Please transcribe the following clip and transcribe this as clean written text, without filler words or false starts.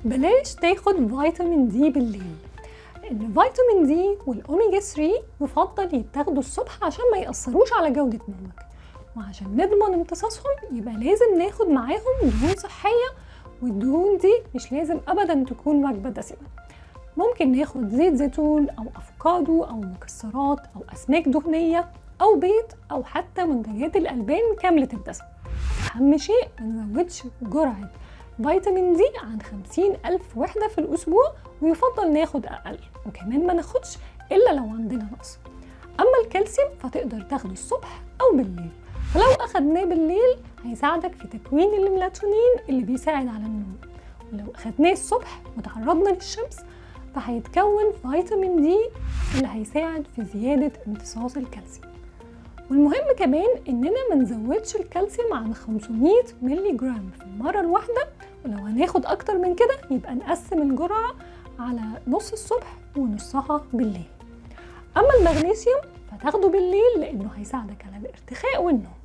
بلاش تاخد فيتامين دي بالليل. الفيتامين دي والأوميجا 3 يفضل يتاخدوا الصبح عشان ما يأثروش على جودة نومك، وعشان نضمن امتصاصهم يبقى لازم ناخد معاهم دهون صحية، والدهون دي مش لازم أبدا تكون وجبة دسمة. ممكن ناخد زيت زيتون أو أفوكادو أو مكسرات أو أسماك دهنية أو بيض أو حتى منتجات الألبان كاملة الدسم. أهم شيء ما نزودش جرعة فيتامين دي عن 50,000 وحدة في الأسبوع، ويفضل ناخد أقل، وكمان ما ناخدش إلا لو عندنا نقص. أما الكالسيوم فتقدر تاخده الصبح أو بالليل، ولو أخدناه بالليل هيساعدك في تكوين الميلاتونين اللي بيساعد على النوم، ولو أخدناه الصبح وتعرضنا للشمس فهيتكون فيتامين دي اللي هيساعد في زيادة امتصاص الكالسيوم. والمهم كمان إننا ما نزودش الكالسيوم عن 500 ملي جرام في المرة الواحدة، ولو هناخد أكتر من كده يبقى نقسم الجرعة على نص الصبح ونصها بالليل. أما المغنيسيوم فتاخده بالليل لأنه هيساعدك على الارتخاء والنوم.